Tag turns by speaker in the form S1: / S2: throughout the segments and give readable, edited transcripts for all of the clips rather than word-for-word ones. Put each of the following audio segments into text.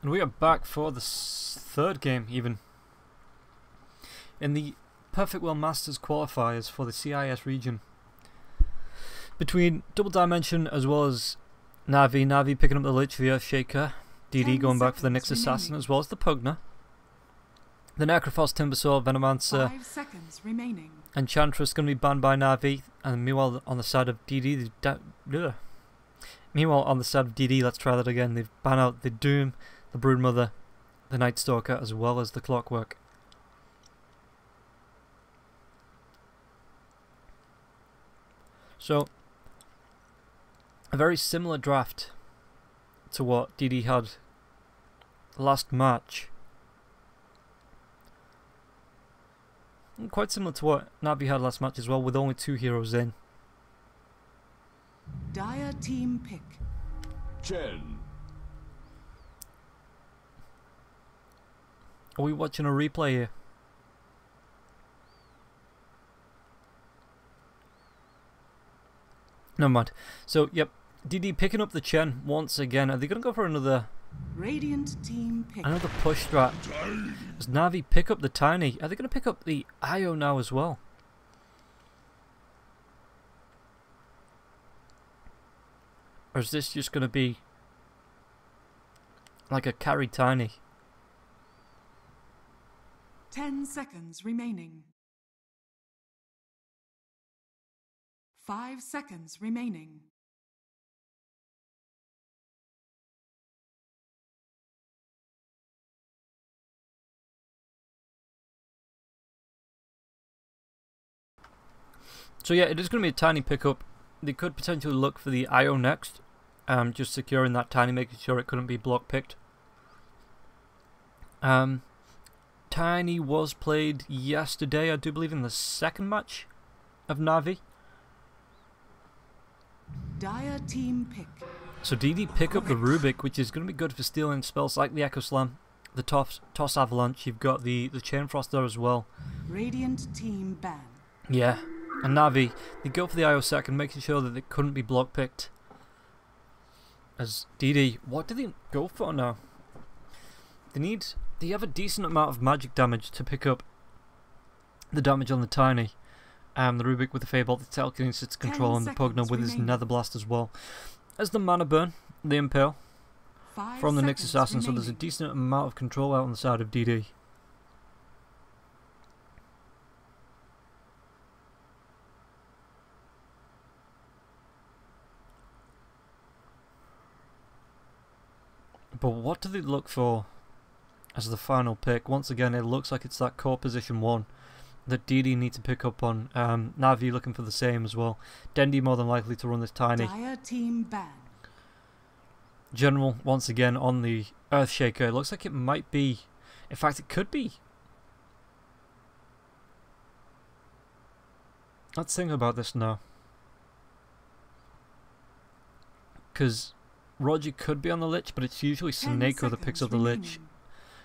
S1: And we are back for the third game, even. In the Perfect World Masters qualifiers for the CIS region. Between Double Dimension as well as NaVi. NaVi picking up the Lich, the Earthshaker. DD going back for the Nyx Assassin as well as the Pugner. The Necrophos, Timbersaw, Venomancer,
S2: 5 seconds remaining.
S1: Enchantress going to be banned by NaVi. And meanwhile on the side of DD, let's try that again. They've banned out the Doom, the Broodmother, the Night Stalker, as well as the Clockwork. So, a very similar draft to what DD had last match. And quite similar to what NaVi had last match as well, with only 2 heroes in.
S2: Dire team pick.
S3: Chen.
S1: Are we watching a replay here? Never mind. So, yep, DD picking up the Chen once again. Are they going to go for another
S2: Radiant team pick.
S1: push strat? Does NaVi pick up the Tiny? Are they going to pick up the Io now as well? Or is this just going to be like a carry Tiny?
S2: 10 seconds remaining. 5 seconds remaining.
S1: So yeah, it is going to be a Tiny pickup. They could potentially look for the IO next. Just securing that Tiny, making sure it couldn't be block picked. Tiny was played yesterday, I do believe, in the second match of NaVi.
S2: Dire team pick.
S1: So DD pick up the Rubik, which is going to be good for stealing spells like the Echo Slam, the Toss Avalanche. You've got the Chain Frost there as well.
S2: Radiant team ban.
S1: Yeah, and NaVi, they go for the IO second, making sure that it couldn't be block picked. As DD, what do they go for now? They have a decent amount of magic damage to pick up the damage on the Tiny. The Rubik with the Fable, the Telekinesis control, and the Pugner with his Nether Blast as well. As the Mana Burn, the Impale from the Nyx Assassin, so there's a decent amount of control out on the side of DD. But what do they look for as the final pick? Once again, it looks like it's that core position 1 that DD need to pick up on. NaVi looking for the same as well. Dendi more than likely to run this Tiny.
S2: Dire team ban.
S1: General once again on the Earthshaker. It looks like it might be, in fact it could be. Let's think about this now. Because Roger could be on the Lich, but it's usually Seneko that picks up the Lich.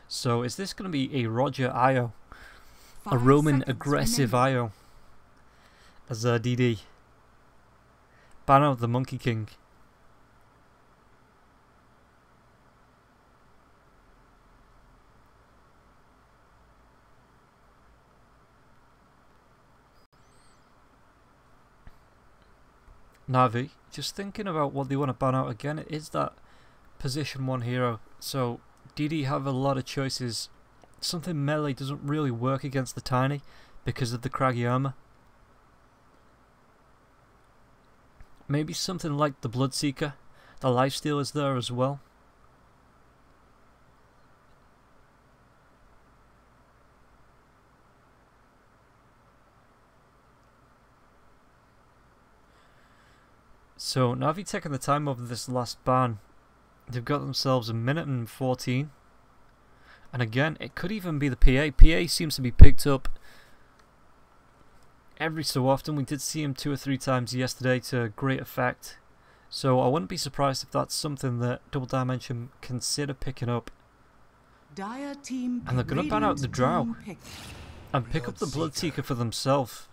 S1: So is this going to be a Roger IO? A Roman aggressive IO? As DD. Ban out the Monkey King. NaVi, just thinking about what they want to ban out again, it is that position 1 hero. So DD have a lot of choices. Something melee doesn't really work against the Tiny because of the craggy armor. Maybe something like the Bloodseeker. The Lifesteal is there as well. So NaVi taking the time over this last ban. They've got themselves a minute and 14. And again, it could even be the PA. PA seems to be picked up every so often. We did see him 2 or 3 times yesterday to great effect. So I wouldn't be surprised if that's something that Double Dimension consider picking up.
S2: Dire team
S1: and they're going to ban out the Drow and pick up the Bloodseeker for themselves.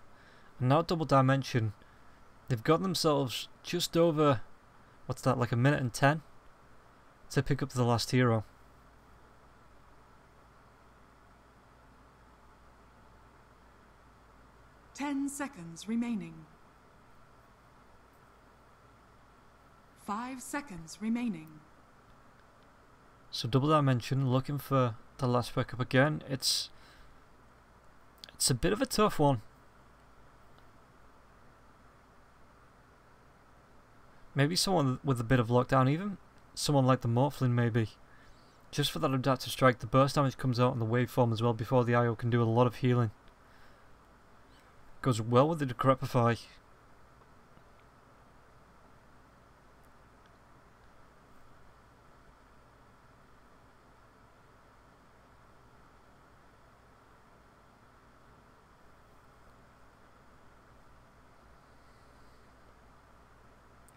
S1: And now Double Dimension, they've got themselves just over, what's that, like a minute and 10 to pick up the last hero.
S2: 10 seconds remaining. 5 seconds remaining.
S1: So Double Dimension looking for the last pickup again. It's a bit of a tough one. Maybe someone with a bit of lockdown, even someone like the Morphlin maybe. Just for that adaptive strike, the burst damage comes out on the waveform as well before the IO can do a lot of healing. Goes well with the Decrepify.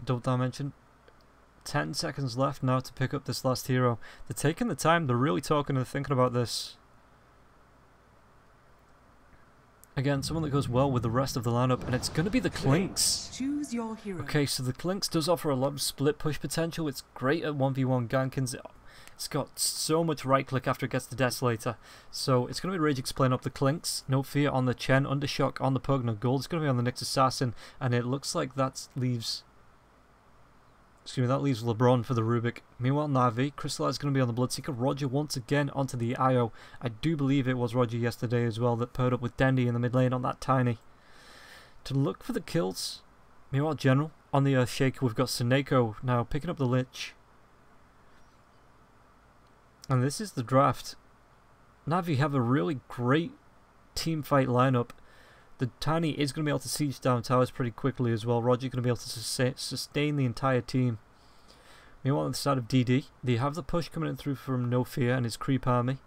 S1: Double Dimension. 10 seconds left now to pick up this last hero. They're taking the time, they're really talking and thinking about this. Again, someone that goes well with the rest of the lineup, and it's going to be the Clinks.
S2: Choose your hero.
S1: Okay, so the Clinks does offer a lot of split push potential. It's great at 1v1 gankins. It's got so much right click after it gets the Desolator. So it's going to be Rage Explain up the Clinks. No Fear on the Chen, Undershock on the Pug, no Gold. It's going to be on the Nyx Assassin, and it looks like that leaves... Excuse me, that leaves LeBron for the Rubik. Meanwhile, NaVi, Crystallize is going to be on the Bloodseeker. Roger once again onto the IO. I do believe it was Roger yesterday as well that paired up with Dendy in the mid lane on that Tiny. To look for the kills. Meanwhile, General on the Earthshaker. We've got Seneko now picking up the Lich. And this is the draft. NaVi have a really great team fight lineup. The Tiny is going to be able to siege down towers pretty quickly as well. Roger going to be able to sustain the entire team. Meanwhile, on the side of DD, they have the push coming in through from No Fear and his creep army.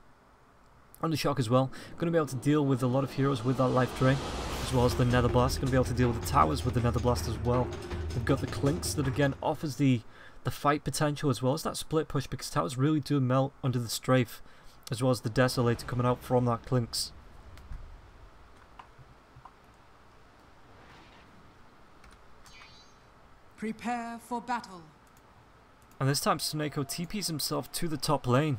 S1: Undershock as well. Going to be able to deal with a lot of heroes with that life drain, as well as the Nether Blast. Going to be able to deal with the towers with the Nether Blast as well. We've got the Clinks that again offers the fight potential as well as that split push, because towers really do melt under the strafe, as well as the Desolator coming out from that Clinks.
S2: Prepare for battle.
S1: And this time Seneko TPs himself to the top lane.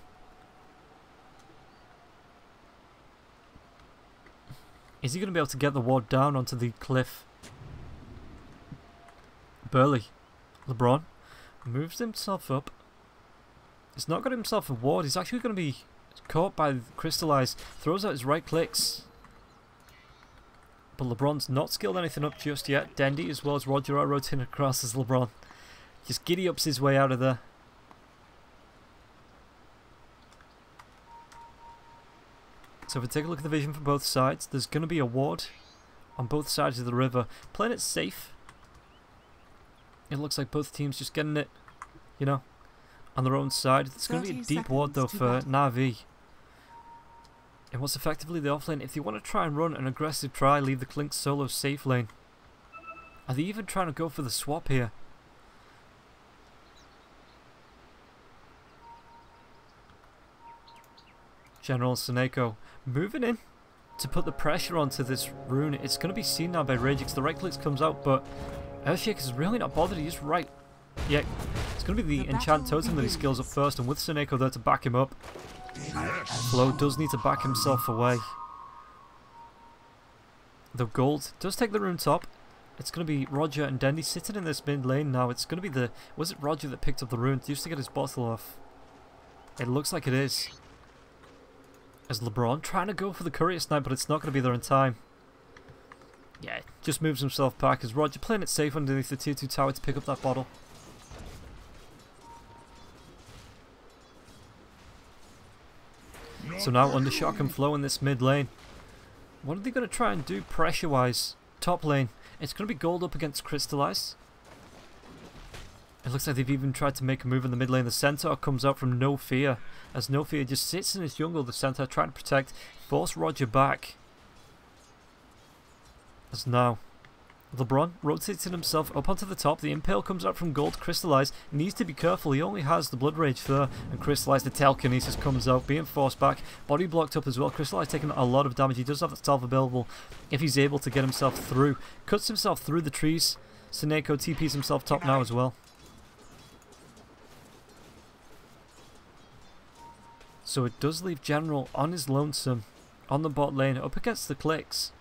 S1: Is he going to be able to get the ward down onto the cliff? Burley. LeBron moves himself up. He's not got himself a ward. He's actually going to be caught by Crystallize. Throws out his right clicks. But LeBron's not skilled anything up just yet. Dendy as well as Roger are rotating across as LeBron just giddy ups his way out of there. So if we take a look at the vision from both sides, there's going to be a ward on both sides of the river. Playing it safe. It looks like both teams just getting it, you know, on their own side. It's going to be a deep ward though for NaVi. And what's effectively the offlane. If they want to try and run an aggressive try, leave the Clink solo safe lane. Are they even trying to go for the swap here? General Seneko moving in to put the pressure onto this rune. It's going to be seen now by Ragix. The right clicks comes out, but Earthshaker is really not bothered. He's right. Yeah, it's going to be the Enchant Totem that he skills up first, and with Seneko there to back him up. Flo does need to back himself away. The Gold does take the rune top. It's going to be Roger and Dendy sitting in this mid lane now. It's going to be the... Was it Roger that picked up the rune? Used to get his bottle off. It looks like it is. As LeBron trying to go for the Courier Snipe, but it's not going to be there in time. Yeah, just moves himself back as Roger playing it safe underneath the tier 2 tower to pick up that bottle. So now Undershock and Flow in this mid lane. What are they going to try and do pressure wise? Top lane. It's going to be Gold up against Crystallize. It looks like they've even tried to make a move in the mid lane. The Centaur comes out from No Fear. As No Fear just sits in his jungle, the Centaur trying to protect, force Roger back. As now, LeBron rotating himself up onto the top. The Impale comes out from Gold. Crystallize needs to be careful. He only has the Blood Rage there. And Crystallize, the Telekinesis comes out, being forced back. Body blocked up as well. Crystallize taking a lot of damage. He does have the stealth available if he's able to get himself through. Cuts himself through the trees. Seneko TPs himself top now as well. So it does leave General on his lonesome on the bot lane up against the Clinks.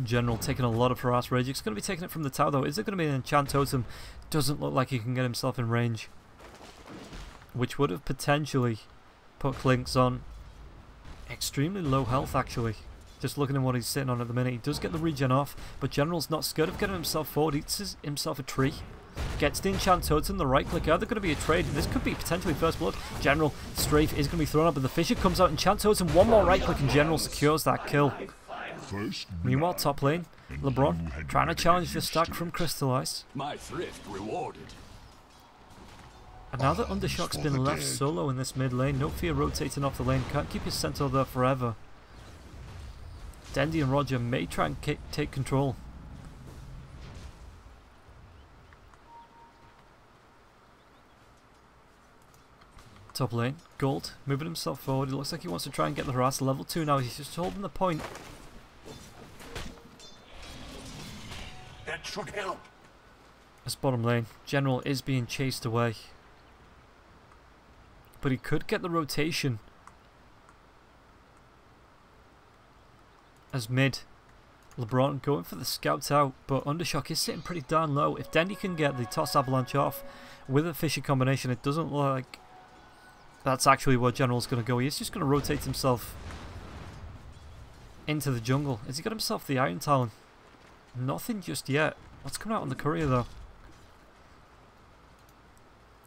S1: General taking a lot of harass rage. It's going to be taking it from the tower though. Is it going to be an enchant totem? Doesn't look like he can get himself in range. Which would have potentially put Clinks on extremely low health actually. Just looking at what he's sitting on at the minute. He does get the regen off, but General's not scared of getting himself forward. Eats himself a tree. Gets the enchant totem, the right click. Are there going to be a trade? This could be potentially first blood. General strafe is going to be thrown up, but the Fisher comes out. Enchant totem, one more right click, and General secures that kill. Meanwhile, top lane, LeBron trying to challenge the stack from Crystallize.
S3: My thrift rewarded.
S1: And now that Undershock's been left solo in this mid lane, no fear rotating off the lane, can't keep his centaur there forever. Dendy and Roger may try and take control. Top lane, Gold moving himself forward. He looks like he wants to try and get the harass. Level 2 now, he's just holding the point.
S3: That should help.
S1: As bottom lane, General is being chased away. But he could get the rotation. As mid, LeBron going for the scouts out, but Undershock is sitting pretty darn low. If Dendy can get the toss avalanche off with a Fisher combination, it doesn't look like that's actually where General's going to go. He's just going to rotate himself into the jungle. Has he got himself the Iron Talon? Nothing just yet. What's coming out on the courier though?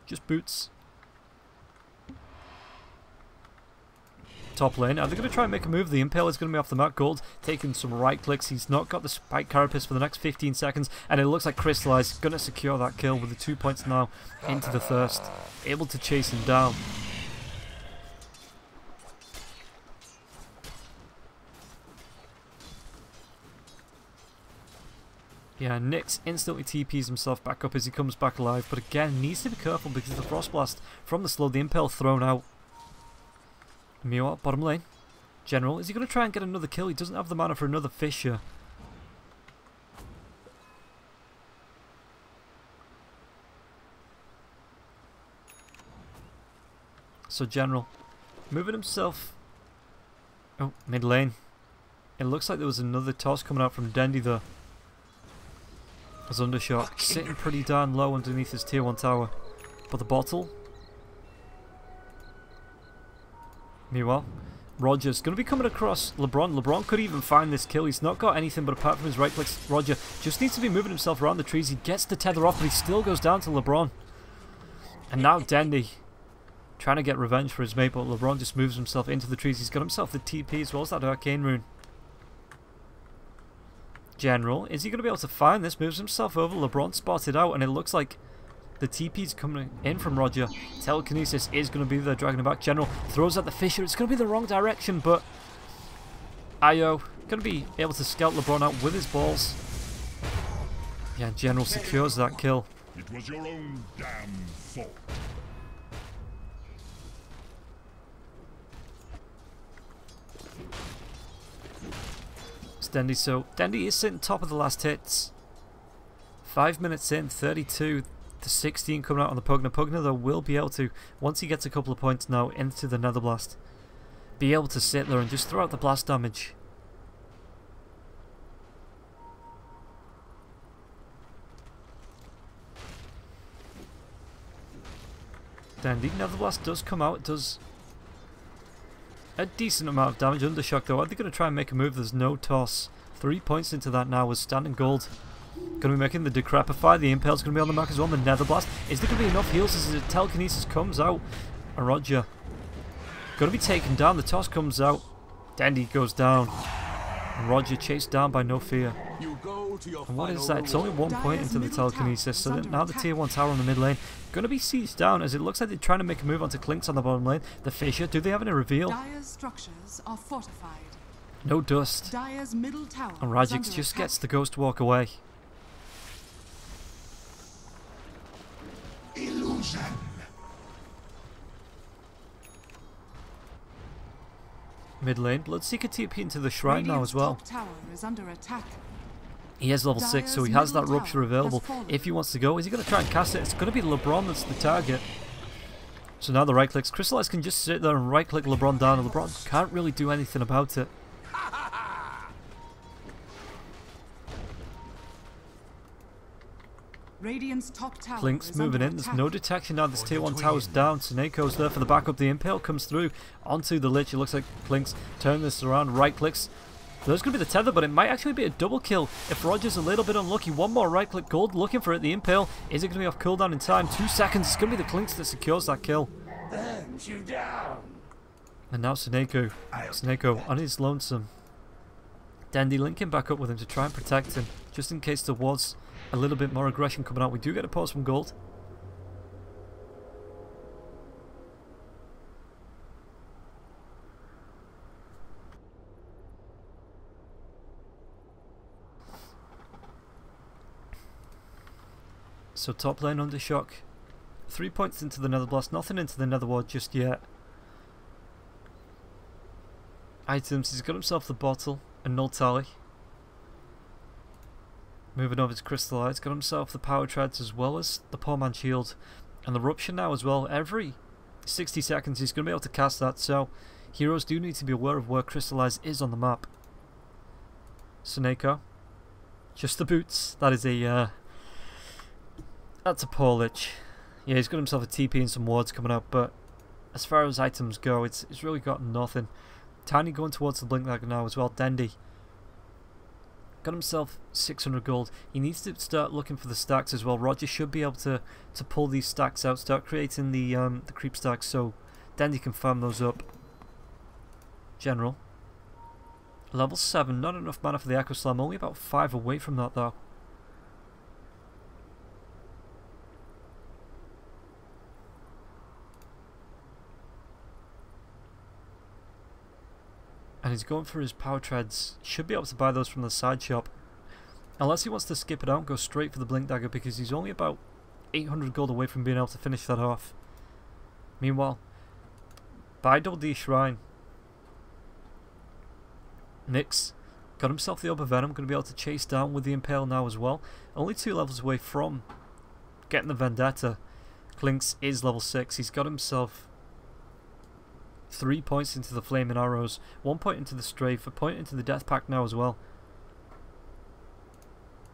S1: Just boots. Top lane. Are they going to try and make a move? The Impale is going to be off the map. Gold taking some right clicks. He's not got the Spike Carapace for the next 15 seconds. And it looks like Crystallize is going to secure that kill with the 2 points now into the Thirst. Able to chase him down. Yeah, Nyx instantly TPs himself back up as he comes back alive. But again, needs to be careful because of the Frost Blast from the slow. The Impale thrown out. Meanwhile, bottom lane. General, is he going to try and get another kill? He doesn't have the mana for another Fisher. So General, moving himself. Oh, mid lane. It looks like there was another toss coming out from Dendy though. As Undershock sitting pretty darn low underneath his tier 1 tower. But the bottle. Meanwhile, Roger's going to be coming across LeBron. LeBron could even find this kill. He's not got anything but apart from his right clicks. Roger just needs to be moving himself around the trees. He gets the tether off, but he still goes down to LeBron. And now Dendy trying to get revenge for his mate, but LeBron just moves himself into the trees. He's got himself the TP as well as that Arcane Rune. General, is he going to be able to find this? Moves himself over. LeBron spotted out, and it looks like the TP's coming in from Roger. Telekinesis is going to be there, dragging him back. General throws at the Fisher. It's going to be the wrong direction, but Io going to be able to scout LeBron out with his balls. Yeah, General secures that kill.
S4: It was your own damn fault.
S1: It's Dendy, so Dendy is sitting top of the last hits. 5 minutes in, 32 to 16 coming out on the Pugna. Pugna though will be able to, once he gets a couple of points now into the Nether Blast, be able to sit there and just throw out the blast damage. Dandy, Nether Blast does come out, it does a decent amount of damage. Undershock though, are they going to try and make a move? There's no toss. 3 points into that now with Standing Gold. Going to be making the Decrepify. The Impale's going to be on the mark as well. The Nether Blast. Is there going to be enough heals as the Telekinesis comes out? And Roger going to be taken down. The toss comes out. Dendy goes down. And Roger chased down by No Fear. And what is that? It's only 1 point into the Telekinesis. So now the tier 1 tower on the mid lane going to be sieged down as it looks like they're trying to make a move onto Clinks on the bottom lane. The Fisher, do they have any reveal?
S2: Dire's structures are fortified.
S1: No dust.
S2: Dire's middle tower
S1: And Rajix just gets the Ghost Walk away.
S4: Illusion.
S1: Mid lane, Bloodseeker TP into the shrine now as well.
S2: Top tower is under attack.
S1: He has level 6, so he has that Rupture available if he wants to go. Is he going to try and cast it? It's going to be LeBron that's the target. So now the right clicks. Crystallize can just sit there and right click LeBron down, and LeBron can't really do anything about it.
S2: Radiant's top tower
S1: Klink's
S2: is
S1: moving
S2: under
S1: in. There's
S2: attack.
S1: no detection now. This tier 1 tower's down. Suneko's there for the backup. The Impale comes through onto the Lich. It looks like Klink's turning this around. Right clicks. There's going to be the tether, but it might actually be a double kill if Roger's a little bit unlucky. One more right click. Gold looking for it. The Impale. Is it going to be off cooldown in time? 2 seconds. It's going to be the Klinks that secures that kill.
S3: Burns you down.
S1: And now Suneko. Suneko on his lonesome. Dandy linking back up with him to try and protect him, just in case there was a little bit more aggression coming out. We do get a pause from Gold. So top lane under shock. 3 points into the Nether Blast, nothing into the Nether Ward just yet. Items, he's got himself the bottle and null tally. Moving over to Crystallize, got himself the power treads as well as the poor man shield. And the rupture now as well. Every 60 seconds he's going to be able to cast that, so heroes do need to be aware of where Crystallize is on the map. Suneko. Just the boots. That is a that's a poor Lich. Yeah, he's got himself a TP and some wards coming up, but as far as items go, it's really got nothing. Tiny going towards the Blink Dagger now as well. Dandy got himself 600 gold. He needs to start looking for the stacks as well. Roger should be able to pull these stacks out, start creating the creep stacks, so Dandy can farm those up. General. Level 7, not enough mana for the Echo Slam, only about 5 away from that though. And he's going for his power treads. Should be able to buy those from the side shop. Unless he wants to skip it out and go straight for the Blink Dagger, because he's only about 800 gold away from being able to finish that off. Meanwhile, buy double D Shrine. Nyx got himself the Upper Venom, going to be able to chase down with the Impale now as well. Only 2 levels away from getting the Vendetta. Klinks is level 6. He's got himself 3 points into the Flaming Arrows, 1 point into the Strafe, a point into the Death Pact now as well.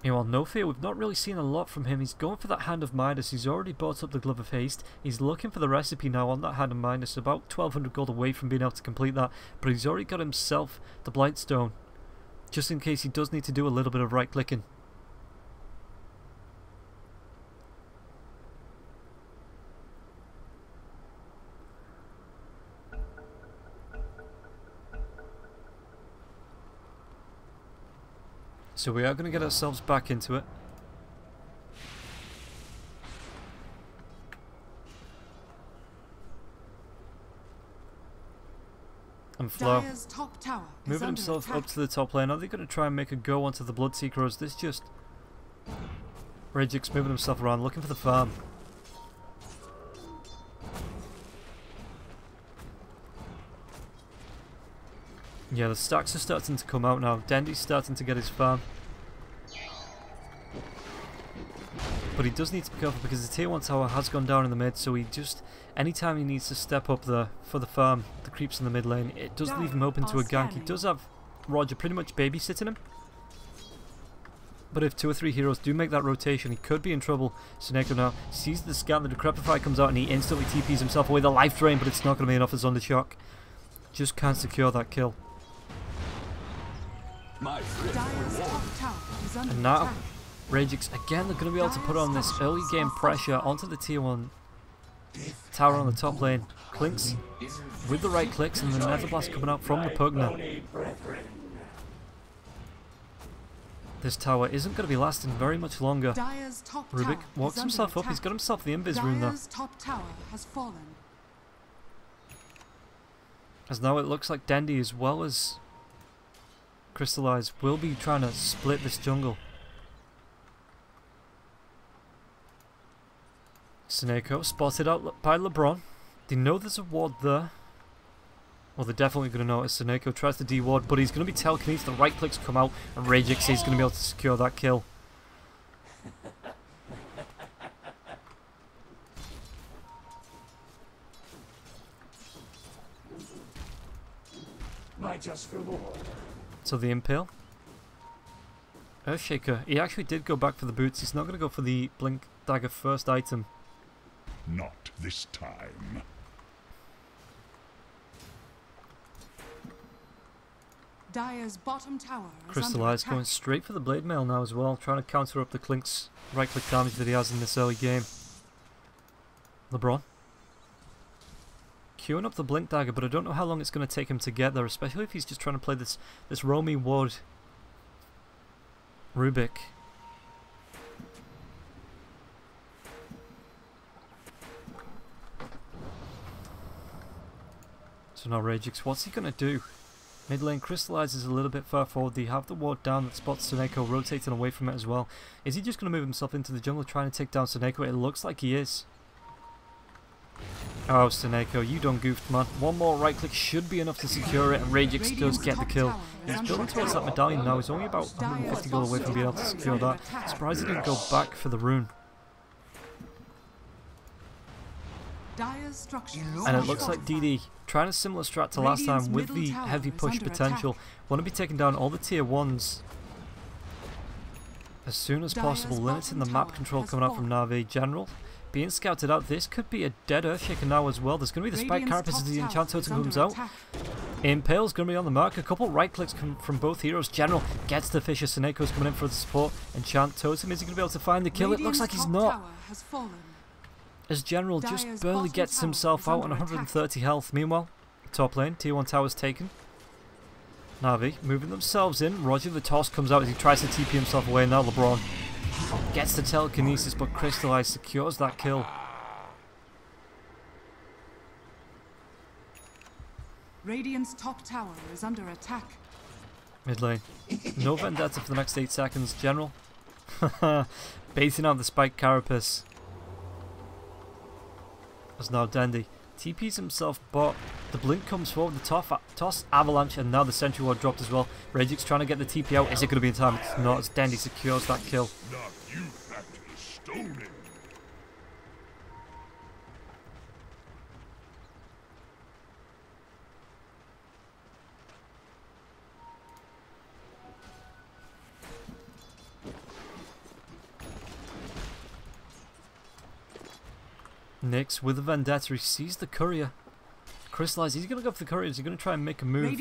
S1: Meanwhile, No Fear, we've not really seen a lot from him. He's going for that Hand of Midas. He's already bought up the Glove of Haste. He's looking for the recipe now on that Hand of Midas, about 1200 gold away from being able to complete that, but he's already got himself the Blightstone, just in case he does need to do a little bit of right clicking. So we are going to get ourselves back into it. And Flo
S2: Dire's top tower is
S1: moving
S2: under
S1: himself
S2: attack.
S1: up to the top lane. Are they going to try and make a go onto the Bloodseeker, or is this just Ragix moving himself around looking for the farm? Yeah, the stacks are starting to come out now. Dandy's starting to get his farm. But he does need to be careful because the tier 1 tower has gone down in the mid, so he just, anytime he needs to step up there for the farm, the creeps in the mid lane, it does leave him open to a gank. He does have Roger pretty much babysitting him. But if 2 or 3 heroes do make that rotation, he could be in trouble. Suneko now sees the scan, the Decrepify comes out and he instantly TPs himself away. The life drain, but it's not going to be enough as under shock. Just can't secure that kill.
S3: My friend.
S2: Dire's top tower is under
S1: And now,
S2: attack.
S1: Ragix again, they're going to be able to put on this early game pressure onto the tier 1 tower on the top lane. Klinks with the right clicks and the Nether Blast coming out from the Pugna. This tower isn't going to be lasting very much longer.
S2: Dire's top
S1: Rubik
S2: tower
S1: walks
S2: is
S1: himself
S2: under
S1: up, he's
S2: attack.
S1: got himself the Invis rune there.
S2: Dire's top tower has fallen.
S1: As now it looks like Dandy as well as Crystallize will be trying to split this jungle. Suneko spotted out by LeBron. They know there's a ward there. Well, they're definitely going to notice. Suneko tries to de-ward, but he's going to be telekinetic. The right clicks come out, and Ragix is going to be able to secure that kill.
S3: My just reward.
S1: So the Impale Earthshaker, he actually did go back for the boots. He's not going to go for the Blink Dagger first item.
S4: Not this time.
S2: Dire's bottom tower is
S1: Crystallize
S2: under
S1: going
S2: attack.
S1: straight for the Blade Mail now as well, trying to counter up the Clink's right-click damage that he has in this early game. LeBron. Queuing up the Blink Dagger, but I don't know how long it's going to take him to get there, especially if he's just trying to play this Romy Ward Rubik. So now Ragix, what's he going to do? Mid lane crystallizes a little bit far forward. They have the ward down that spots Seneko rotating away from it as well. Is he just going to move himself into the jungle trying to take down Seneko? It looks like he is. Oh, Seneko, you done goofed, man. One more right click should be enough to secure it, and Ragix does get the kill. He's building towards that medallion now. He's only about 150 gold away from being able to secure that. Surprised he didn't go back for the rune.
S2: Dire's structure.
S1: And it looks like DD trying a similar strat to last time with the heavy push potential. Want to be taking down all the tier 1s as soon as possible, limiting the map control coming out from NaVi. General being scouted out. This could be a dead Earthshaker now as well. There's going to be the Spike Carapace as the Enchant Totem comes out. Impale's going to be on the mark. A couple right clicks from both heroes. General gets the Fisher. Seneco's coming in for the support. Enchant Totem, is he going to be able to find the kill? It looks like he's not. As General just barely gets himself out on 130 health. Meanwhile, top lane, tier 1 tower's taken. NaVi moving themselves in. Roger the toss comes out as he tries to TP himself away. Now LeBron gets the telekinesis, but Crystallize secures that kill.
S2: Radiant's top tower is under attack.
S1: Mid lane. No Vendetta for the next 8 seconds. General baiting out the Spike Carapace. As now Dandy TP's himself, but the blink comes forward, the toss avalanche, and now the sentry ward dropped as well. Ragix trying to get the TP out. Is it going to be in time? It's not, as Dandy secures that kill.
S4: Not you, Factor Stoning.
S1: Nyx with the Vendetta, he sees the courier. Crystallize, he's going to go for the courier. Is he going to try and make a move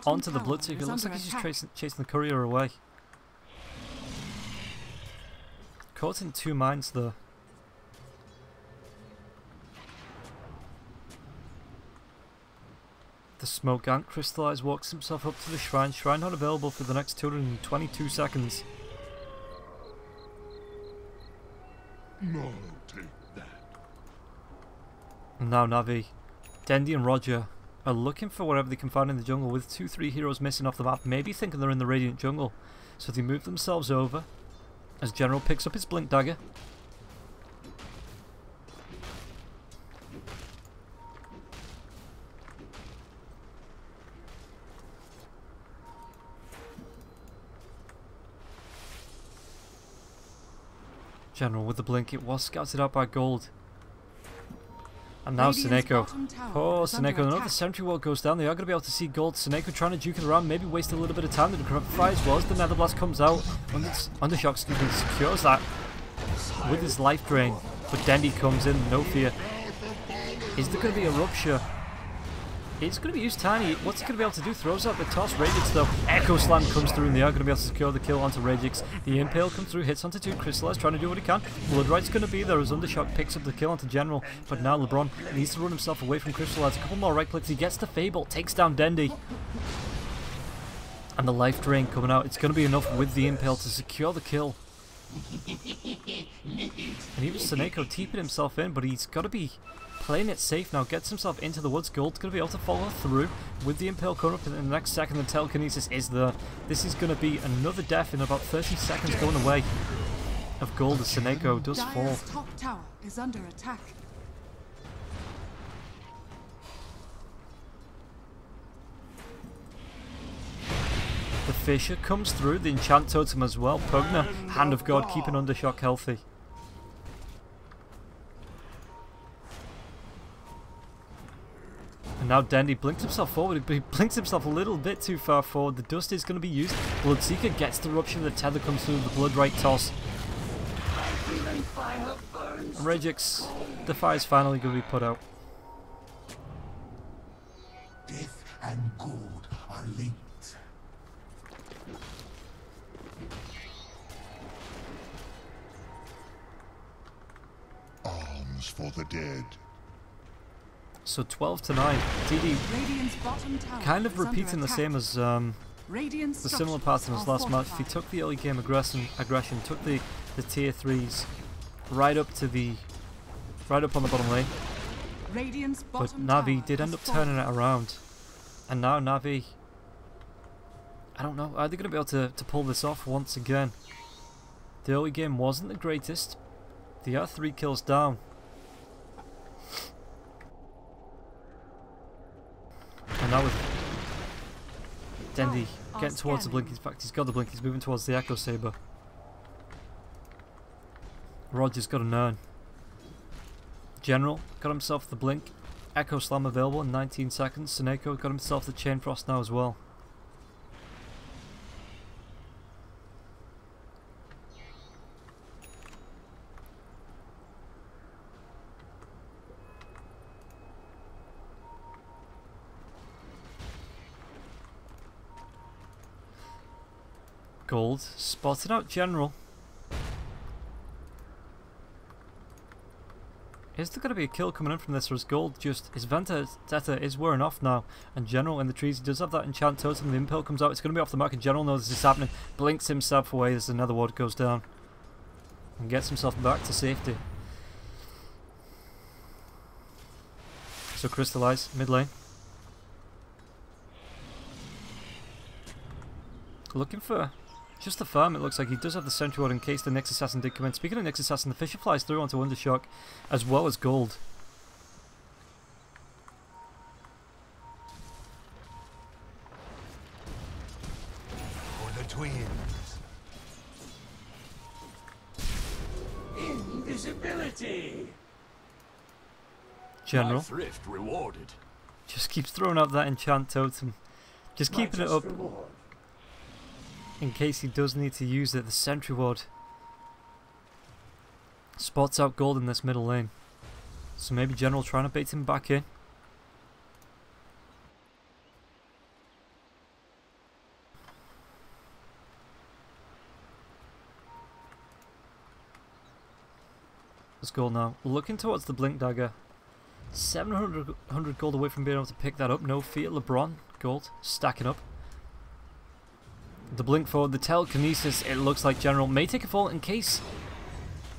S1: onto the Bloodseeker? It looks like he's just chasing the courier away. Caught in 2 minds there. The smoke ant. Crystallize walks himself up to the shrine. Shrine not available for the next 222 seconds.
S4: No, take that.
S1: And now NaVi, Dendi and Roger are looking for whatever they can find in the jungle with 2-3 heroes missing off the map, maybe thinking they're in the Radiant jungle. So they move themselves over as General picks up his Blink Dagger. General with the blink, it was scouted out by Gold. And now Seneko. Oh, Seneko, another sentry wall goes down. They are going to be able to see Gold. Seneko trying to juke it around, maybe waste a little bit of time. The corrupt fire as well as the Nether Blast comes out. Undershock secures that with his life drain. But Dendi comes in, no fear. Is there going to be a rupture? It's going to be used tiny. What's he going to be able to do? Throws out the toss. Ragix though. Echo Slam comes through and they are going to be able to secure the kill onto Ragix. The Impale comes through, hits onto 2. Crystallize trying to do what he can. Bloodright's going to be there as Undershock picks up the kill onto General. But now LeBron needs to run himself away from Crystallize. A couple more right clicks. He gets the Fable. Takes down Dendi. And the life drain coming out. It's going to be enough with the Impale to secure the kill. And even Seneko TP'ing himself in, but he's got to be playing it safe now. Gets himself into the woods. Gold's going to be able to follow through with the Impale coming up in the next second. The telekinesis is there. This is going to be another death in about 30 seconds going away of Gold as Seneko does fall.
S2: Dire's top tower is under attack.
S1: The Fisher comes through, the Enchant Totem as well. Pugna, Hand of God, keeping Undershock healthy. And now Dendy blinks himself forward, but he blinks himself a little bit too far forward. The dust is going to be used. Bloodseeker gets the rupture, the tether comes through, the blood right toss. And Regix Defy is finally going to be put out.
S3: Death and gold are linked.
S4: Arms for the dead.
S1: So 12-9. TD
S2: Radiant's bottom tower
S1: kind of
S2: is under
S1: repeating the
S2: attack.
S1: same as
S2: Radiant
S1: the similar
S2: structures
S1: pattern as
S2: are
S1: last match. He
S2: fortified.
S1: took the early game aggression, took the tier 3s right up to the on the bottom lane.
S2: Radiant's
S1: But
S2: bottom
S1: NaVi
S2: tower
S1: did end
S2: is
S1: up turning it
S2: fortified.
S1: around. And now NaVi, I don't know, are they going to be able to pull this off once again? The early game wasn't the greatest. They are 3 kills down. And now with Dendy getting towards the blink, in fact he's got the blink, he's moving towards the Echo Saber. Roger's got an urn. General got himself the blink. Echo Slam available in 19 seconds. Seneko got himself the Chain Frost now as well. Gold spotted out General. Is there going to be a kill coming in from this, or is Gold just... His Vendetta is wearing off now, and General in the trees, he does have that enchant totem, the Impel comes out, it's going to be off the mark, and General knows this is happening, blinks himself away as another ward goes down, and gets himself back to safety. So Crystallize, mid lane. Looking for just the farm. It looks like he does have the Sentry Ward in case the Nyx Assassin did come in. Speaking of Nyx Assassin, the Fisher flies through onto Undershock as well as Gold.
S3: For the twins.
S5: Invisibility.
S1: General
S5: My thrift rewarded.
S1: just keeps throwing out that enchant totem. Just
S5: My
S1: keeping it
S5: just
S1: up
S5: reward.
S1: in case he does need to use it. The Sentry Ward spots out Gold in this middle lane. So maybe General trying to bait him back in. Let's go now. Looking towards the Blink Dagger. 700 gold away from being able to pick that up. No fear. LeBron, gold, stacking up. The blink forward, the telekinesis, it looks like General may take a fall in case.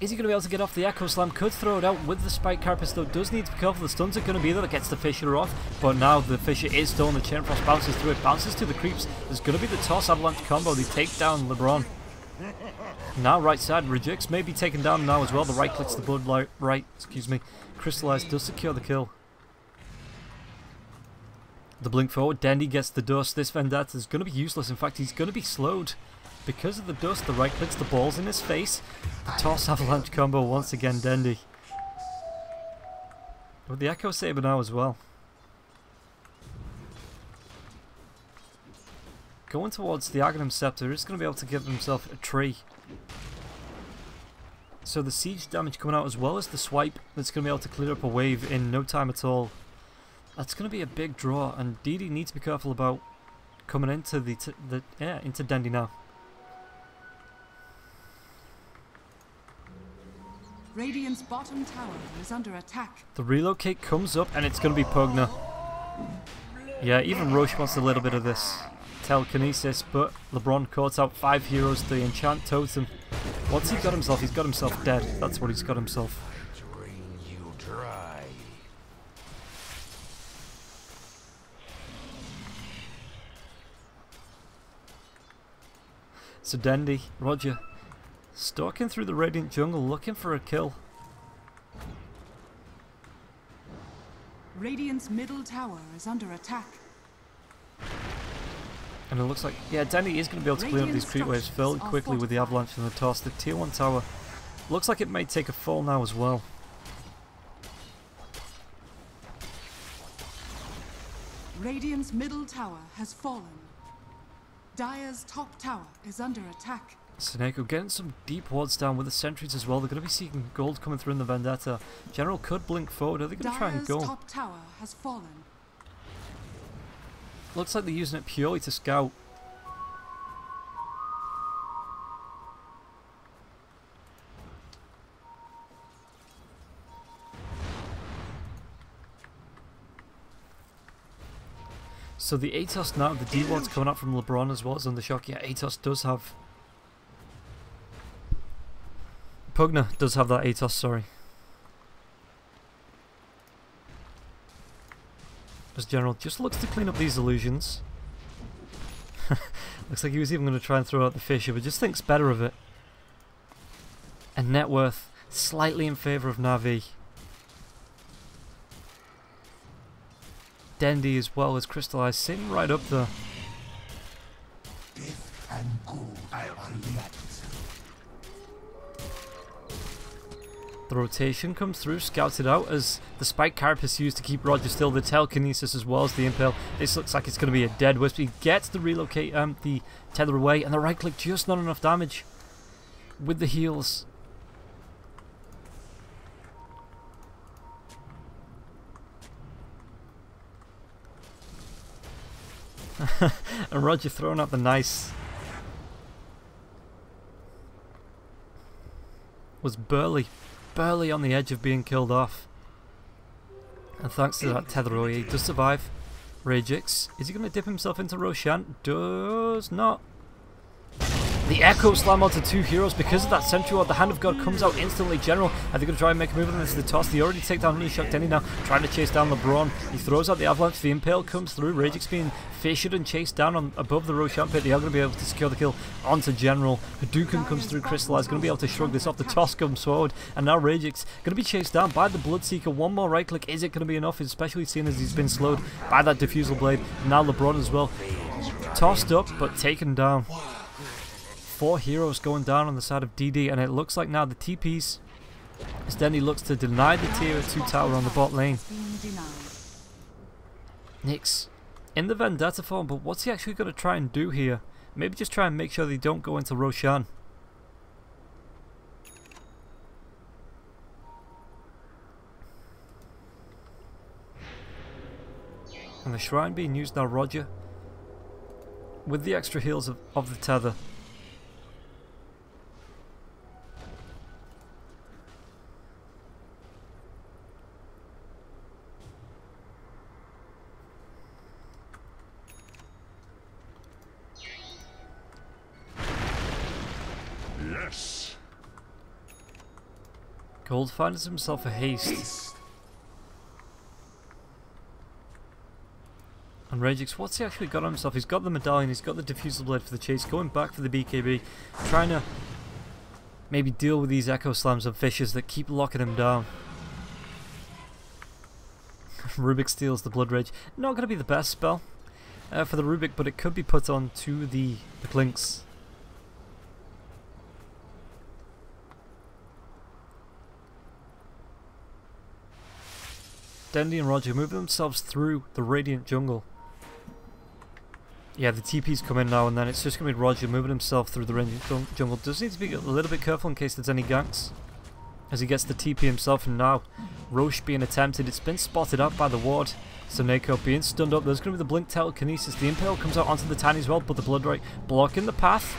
S1: Is he going to be able to get off the Echo Slam? Could throw it out with the Spike Carapace though. Does need to be careful. The stuns are going to be there. That gets the Fisher off. But now the Fisher is still on the Chain Frost. Bounces through it. Bounces to the creeps. There's going to be the Toss Avalanche combo. They take down LeBron. Now right side. Regix may be taken down now as well. The right clicks the blood right. Excuse me. Crystallize does secure the kill. The blink forward. Dendy gets the dust. This Vendetta is going to be useless. In fact, he's going to be slowed. Because of the dust, the right clicks the balls in his face. The toss avalanche combo once again, Dendy. With the Echo Saber now as well. Going towards the Aghanim Scepter is going to be able to give himself a tree. So the siege damage coming out as well as the swipe that's going to be able to clear up a wave in no time at all. That's going to be a big draw, and DD needs to be careful about coming into into Dendy now.
S2: Radiant's bottom tower is under attack.
S1: The relocate comes up, and it's going to be Pugna. Yeah, even Roche wants a little bit of this telekinesis, but LeBron caught out 5 heroes to the enchant totem. What's he got himself? He's got himself dead. That's what he's got himself.
S3: Drain you dry.
S1: So Dendy, Roger, stalking through the Radiant Jungle, looking for a kill.
S2: Radiant's middle tower is under attack.
S1: And it looks like, yeah, Dendy is going to be able to clean up these creep waves fairly quickly with the avalanche and the toss. The tier 1 tower looks like it may take a fall now as well.
S2: Radiant's middle tower has fallen. Dire's top tower is under attack.
S1: Seneko getting some deep wards down with the sentries as well. They're going to be seeking gold coming through in the Vendetta. General could blink forward. Are they going to try and
S2: Dire's
S1: go?
S2: top tower has fallen.
S1: Looks like they're using it purely to scout. So the Atos now, the D-Ward's coming up from LeBron as well as Undershock. Yeah, Atos does have... Pugna does have that Atos, sorry. As General just looks to clean up these illusions. Looks like he was even going to try and throw out the Fisher, but just thinks better of it. And net worth slightly in favour of NaVi. Dendy as well as Crystallized sitting right up there.
S3: Death and gold are linked.
S1: The rotation comes through, scouts it out as the Spike Carapace used to keep Roger still, the Telekinesis as well as the Impale. This looks like it's going to be a dead Wisp. He gets the relocate, the tether away, and the right click just not enough damage with the heals. And Roger throwing out the nice. Was barely on the edge of being killed off. And thanks to that tether away, he does survive. Ragix, is he going to dip himself into Roshan? Does not. The Echo Slam onto two heroes because of that Sentry Ward. The Hand of God comes out instantly. General, are they going to try and make a move on this? The toss. They already take down Undershock Denny now, trying to chase down LeBron. He throws out the Avalanche. The Impale comes through. Ragix being fissured and chased down on above the Roshan pit. They are going to be able to secure the kill onto General. Hadouken comes through. Crystallized, going to be able to shrug this off. The toss comes forward, and now Ragix going to be chased down by the Bloodseeker. One more right click. Is it going to be enough? Especially seeing as he's been slowed by that Diffusal Blade. Now LeBron as well. Tossed up, but taken down. 4 heroes going down on the side of DD, and it looks like now the TPs, as Denny looks to deny the tier 2 tower on the bot lane. Nyx in the Vendetta form, but what's he actually going to try and do here? Maybe just try and make sure they don't go into Roshan. And the shrine being used now, Roger, with the extra heals of the tether.
S4: Yes.
S1: Gold finds himself a haste. And Ragix, what's he actually got on himself? He's got the medallion, he's got the Diffusal Blade for the chase, going back for the BKB, trying to maybe deal with these Echo Slams and Fishes that keep locking him down. Rubik steals the Blood Rage. Not going to be the best spell for the Rubik, but it could be put on to the Clinks. Dendy and Roger moving themselves through the Radiant jungle. Yeah, the TP's come in now, and then it's just going to be Roger moving himself through the Radiant jungle. Does need to be a little bit careful in case there's any ganks, as he gets the TP himself. And now Roche being attempted. It's been spotted out by the ward. Seneko being stunned up. There's going to be the Blink Telekinesis. The Impale comes out onto the Tiny as well, but the Blood Right blocking the path.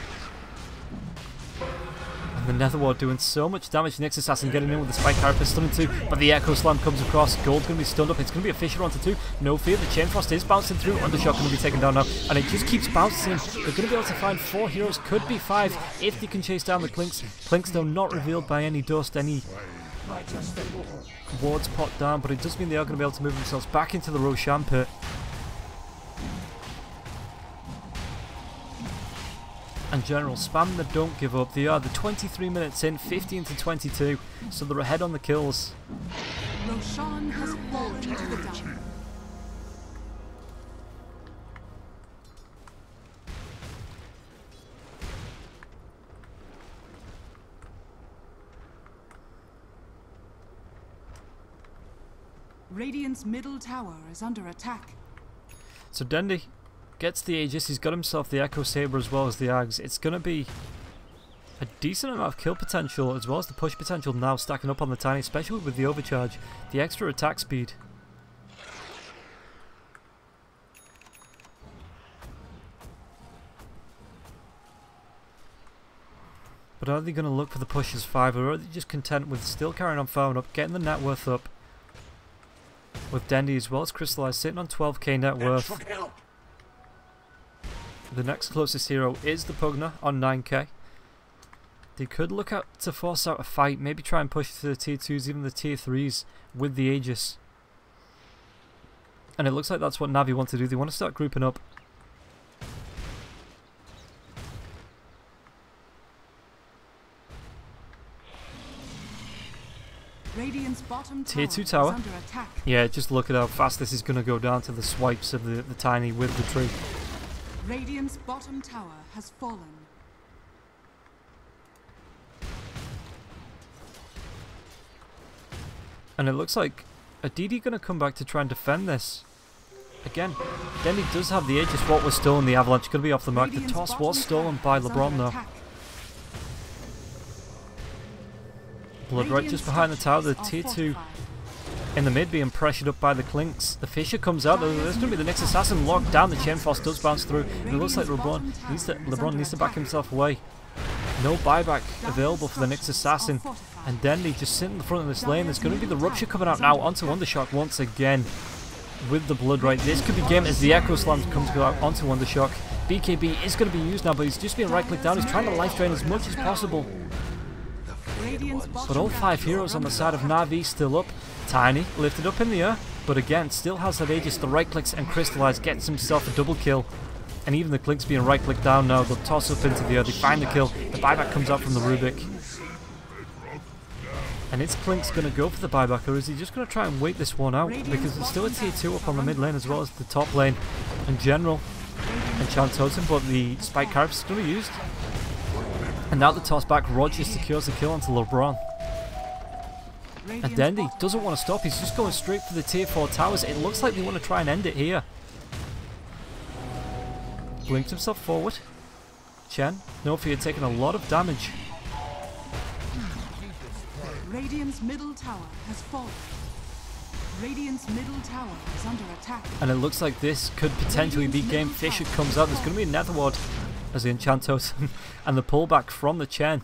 S1: The Nether Ward doing so much damage. Nyx Assassin getting in with the Spike Carapace, stunning too, but the Echo Slam comes across. Gold's going to be stunned up. It's going to be a Fisher onto 2. No fear, the Chain Frost is bouncing through. Undershock going to be taken down now, and it just keeps bouncing. They're going to be able to find 4 heroes, could be 5 if they can chase down the Clinks. Clinks though not revealed by any dust, any wards popped down, but it does mean they are going to be able to move themselves back into the Roshan pit. And General spamming the don't give up. They are the 23 minutes in, 15 to 22, so they're ahead on the kills.
S2: Roshan has fallen to the down. Radiant's middle tower is under attack.
S1: So Dendy gets the Aegis, he's got himself the Echo Saber as well as the Ags. It's going to be a decent amount of kill potential as well as the push potential now stacking up on the Tiny, especially with the overcharge, the extra attack speed. But are they going to look for the push as 5, or are they just content with still carrying on farming up, getting the net worth up? With Dendy as well as Crystallized sitting on 12k net worth. The next closest hero is the Pugner on 9k. They could look out to force out a fight, maybe try and push to the tier 2s, even the tier 3s with the Aegis. And it looks like that's what NaVi want to do. They want to start grouping up.
S2: Radiant's bottom
S1: Tier 2
S2: is
S1: tower.
S2: under attack.
S1: Yeah, just look at how fast this is going to go down to the swipes of the Tiny with the tree.
S2: Radiant's bottom tower has fallen.
S1: And it looks like a DD going to come back to try and defend this. Again, Denny does have the Aegis. What was stolen? The Avalanche going to be off the mark. The toss was stolen by LeBron though. Blood right just behind the tower. The tier 2 in the mid being pressured up by the Clinks. The Fisher comes out. There's going to be the next Assassin locked down. The Chain Force does bounce through. And it looks like LeBron needs to back himself away. No buyback available for the next Assassin. And Dendy just sitting in the front of this lane. There's going to be the Rupture coming out now onto Undershock once again with the Blood right. This could be game as the Echo Slam comes out onto Undershock. BKB is going to be used now, but he's just being right clicked down. He's trying to life drain as much as possible. But all 5 heroes on the side of NaVi still up. Tiny lifted up in the air, but again still has that Aegis. The right clicks and Crystallize gets himself a double kill. And even the Clinks being right clicked down now. They'll toss up into the air. They find the kill. The buyback comes out from the Rubik. And is Clink's going to go for the buyback, or is he just going to try and wait this one out? Because there's still a tier 2 up on the mid lane as well as the top lane in general. Enchant Totem, but the Spike Carapace is going to be used. And now the toss back, Roger secures the kill onto LeBron. And Dendy doesn't want to stop, he's just going straight for the tier 4 towers. It looks like they want to try and end it here. Blinked himself forward. Chen, no fear, taking a lot of damage.
S2: Radiant's middle tower has fallen. Radiant's middle tower is under attack.
S1: And it looks like this could potentially be game. Fisher comes out, there's going to be a Nether Ward as the Enchant Totem and the pullback from the Chen.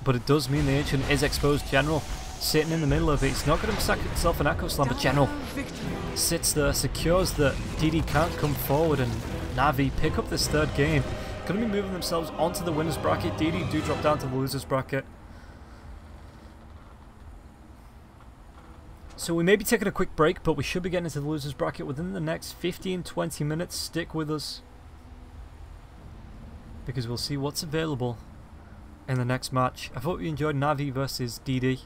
S1: But it does mean the Ancient is exposed. General sitting in the middle of it. He's not going to sack himself an Echo Slam, but General sits there, secures that DD can't come forward, and NaVi pick up this 3rd game. Going to be moving themselves onto the winners bracket. DD do drop down to the losers bracket. So we may be taking a quick break, but we should be getting into the losers bracket within the next 15-20 minutes. Stick with us, because we'll see what's available in the next match. I hope you enjoyed NaVi versus DD.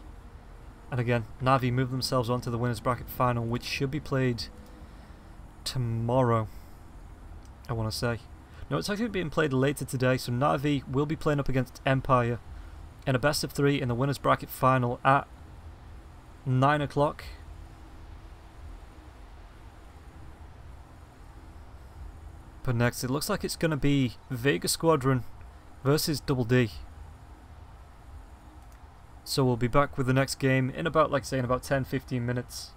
S1: And again, NaVi move themselves onto the winners bracket final, which should be played tomorrow, I want to say. No, it's actually being played later today, so NaVi will be playing up against Empire in a best of 3 in the winners bracket final at 9 o'clock. But next, it looks like it's going to be Vega Squadron versus Double D. So we'll be back with the next game in about, like I say, in about 10-15 minutes.